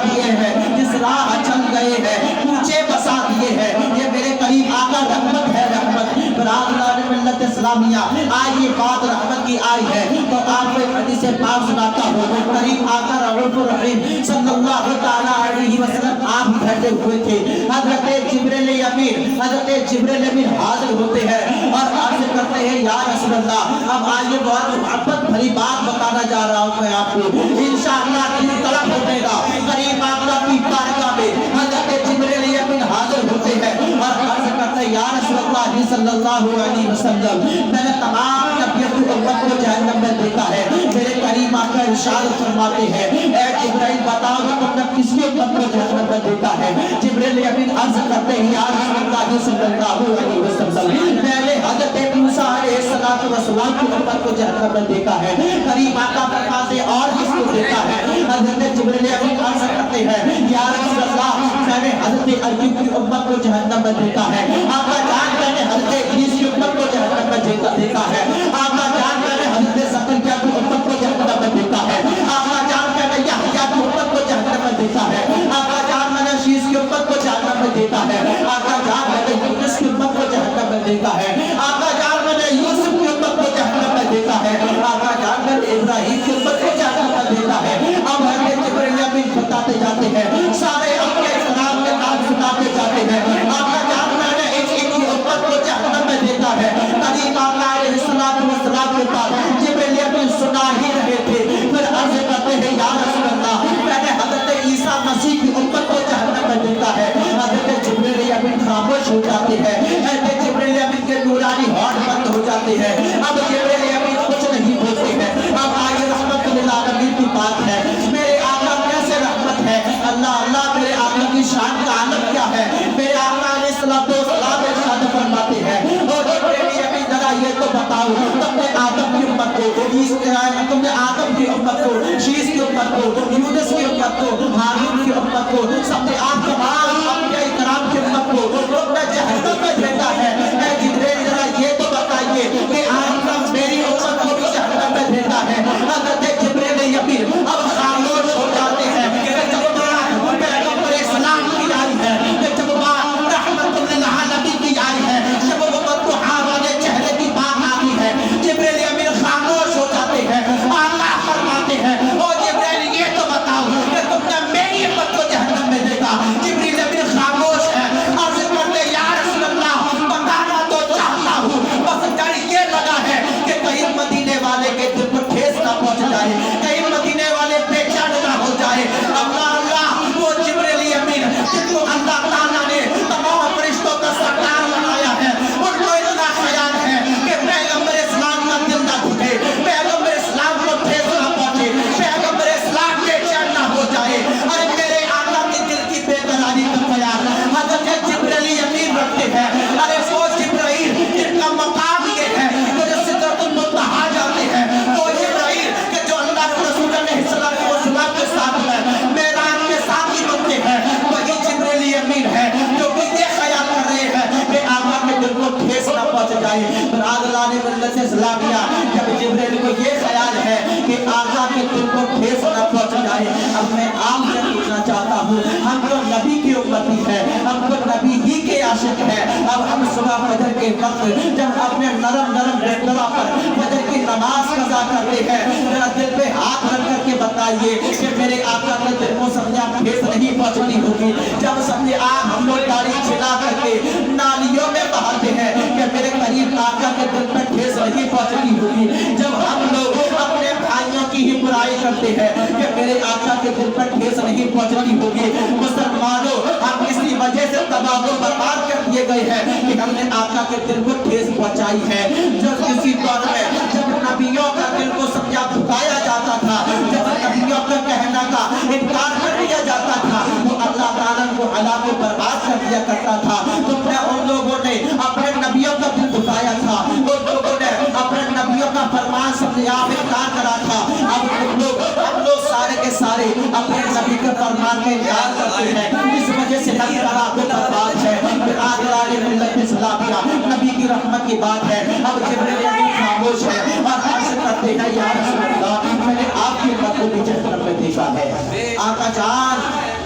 دیے ہیں, جس راہ چل گئے ہیں کوچے بسا دیے ہیں, یہ میرے قریب آقا رحمت ہے رحمت. برادران ملت اسلامیہ آج یہ بات رحمت کی آئی ہے تو آپ کو ایک حدیث پاک سناتا ہوں. قریب آقا رؤوف الرحیم صلی اللہ تعالی علیہ وسلم آپ بیٹھے ہوئے تھے. حضرت جبریل امین حاضر ہوتے ہیں اور عرض کرتے ہیں یا رسول اللہ اب آج یہ بہت محبت بھری بات بتانا جا رہا ہوں میں آپ کو, انشاءاللہ دل طلب ہو جائے گا. قریب آقا کی بارگاہ میں حضرت جبریل امین حاضر ہوتے ہیں اور عرض کرتے ہیں یا رسول اللہ صلی اللہ علیہ وسلم میں نے تمام نبیوں کی امت کو جہنم میں دیکھا ہے. میرے قریب آقا ارشاد فرماتے ہیں اے جبرائیل بتاؤ کہ تم نے کس کی امت کو جہنم میں دیکھا ہے. جبریل امین عرض کرتے ہیں یا رسول اللہ صلی اللہ علیہ وسلم میں نے حضرت موسیٰ علیہ السلام کی امت کو جہنم میں دیکھا ہے. قریب آقا فرماتے اور کس کو دیکھا ہے. حضرت جبریل امین عرض کرتے ہیں یا رسول اللہ میں نے حضرت ایوب کی امت کو جہنم میں دیکھا ہے. آقا جان میں نے حضرت ادریس کی امت کو جہنم میں دیکھا ہے. آقا جان میں نے حضرت زکریا کی امت کو جہنم میں دیکھا ہے. آقا جان میں نے یحییٰ کی امت کو جہنم میں دیکھا ہے. آقا جان میں نے شیس کی امت کو جہنم میں دیکھا ہے. آقا جان میں نے یونس کی امت کو جہنم میں دیکھا ہے. آقا جان میں نے یوسف کی امت کو جہنم میں دیکھا ہے. آقا جان میں نے ابراہیم کی امت کو جہنم میں دیکھا ہے. اب حضرت جبرائیل امین بتاتے جاتے ہیں, سارے انبیاء کرام کے نام سناتے جاتے ہیں. آقا جان میں نے ایک کی امت کو جہنم میں دیکھا ہے. قریب آقا علیہ السلام کے پاس جبرائیل امین سنا ہی رہے تھے. پھر عرض کرتے ہیں یا رسول اللہ میں نے حضرت عیسیٰ مسیح کی امت کو جہنم میں دیکھا ہے. حضرت جبرائیل امین خاموش ہو جاتے ہیں. حضرت جبرائیل امین کے نورانی ہاتھ بند ہو جاتے ہیں. اب جبرائیل امین کچھ نہیں بولتے ہیں. اب آئے رحمت للعالمین کی بات ہے. میرے آقا کیسے رحمت ہے, اللہ اللہ میرے آقا کی شان کا عالم کیا ہے. میرے آقا علیہ السلام ارشاد فرماتے ہیں اور جبرائیل امین ذرا یہ تو بتاؤ تم نے آدم کی امت کو, تم نے آدم کی امت کو, شیس کی امت کو, یونس کی امت کو, ہارون کی امت کو, سب نے آپ تمام انبیاء کرام کی امت کو تم نے جہنم میں بھیجا ہے. اے جبرائیل ذرا یہ تو بتائیے کہ آپ میری امت کو بھی جہنم میں بھیجا ہے. حضرت جبرائیل امین اب خاموش ہو جاتے ہیں کہ جب بات پیغمبر اسلام کی آئی ہے, کہ جب بات رحمت للعالمین کی آئی ہے, جب امت کو حاوانے چہرے کی بات آتی ہے, جبرائیل امین خاموش ہو جاتے ہیں. آقا فرماتے ہیں او جبرائیل یہ تو بتاؤ کہ تم نے میری امت کو جہنم میں دیکھا. جبرائیل امین خاموش ہے. عرض کرتے یا رسول اللہ بتانا تو چاہتا ہوں, بس ڈر یہ لگا ہے کہ کہیں مدینے والے کے دل پر ٹھیس نہ پہنچ جائے, کہیں مدینے والے بے چین نہ ہو جائے. اللہ اللہ وہ جبرائیل امین جن کو اللہ تعالیٰ نے تمام فرشتوں کا سردار بنایا ہے, ان کو اتنا خیال ہے کہ پیغمبر اسلام کا دل نہ گھٹے, پیغمبر اسلام کو ٹھیس نہ پہنچے, پیغمبر اسلام بے چین نہ ہو جائے. ارے میرے آقا کے دل کی بے قراری کا خیال حضرت جبرائیل امین رکھتے ہیں. ارے وہ جبرائیل جن کا مقام یہ ہے کہ جو سدرۃ المنتہا جاتے ہیں, وہ جبرائیل کہ جو اللہ کے رسول علیہ السلام کے ساتھ ہے, معراج کے ساتھ ہی بنتے ہیں, وہی جبرائیل امین ہے جو کہ یہ خیال کر رہے ہیں کہ آقا کے دل کو ٹھیس نہ پہنچ جائے. برادران ملت اسلامیہ جب جبرائیل کو یہ خیال ہے کہ آقا کے دل کو ٹھیس نہ پہنچ جائے, اب میں آپ سے پوچھنا چاہتا ہوں, ہم تو نبی کی امتی ہے, ہم تو نبی ہی کے عاشق ہیں. اب ہم صبح فجر کے وقت جب اپنے نرم بستروں پر فجر کی نماز قضا کرتے ہیں, ذرا دل پہ ہاتھ رکھ کر کے بتائیے کہ میرے آقا کے دل کو سمجھا ٹھیس نہیں پہنچتی ہوگی. جب سمجھے آپ ہم لوگ داڑھی چھلا کر کے نالیوں میں بہاتے ہیں کہ میرے قریب آقا کے دل پہ ٹھیس نہیں پہنچتی ہوگی. جب ہم لوگ اپنے بھائیوں کی ہی برائی کرتے ہیں کہ میرے آقا کے دل پر ٹھیس نہیں پہنچتی ہوگی. مسلمانوں ہم اسی وجہ سے تباہ و برباد کر دیے گئے ہیں کہ ہم نے آقا کے دل کو ٹھیس پہنچائی ہے. جب کسی دور میں جب نبیوں کا دل کو سمجھا دکھایا جاتا تھا, جب نبیوں کا کہنا کا انکار کر دیا جاتا تھا, وہ اللہ تعالیٰ کو ہلاک و برباد کر دیا کرتا تھا. تم نے ان لوگوں نے اپنے نبیوں کا دل دکھایا تھا, ان لوگوں نے اپنے نبیوں کا فرمان سمجھا انکار کرا تھا. اب ہم لوگ سارے کے سارے اپنے نبی کے فرمان کا انکار کرتے ہیں, اس وجہ سے نبی ہلاک و برباد ہے. پھر آدھران ملت اسلامیہ نبی کی رحمت کی بات ہے. اب جبرائیل امین خاموش ہے اور عرض کرتے ہیں یا رسول اللہ میں نے آپ کی امت کو بھی جہنم میں دیکھا ہے. آقا جان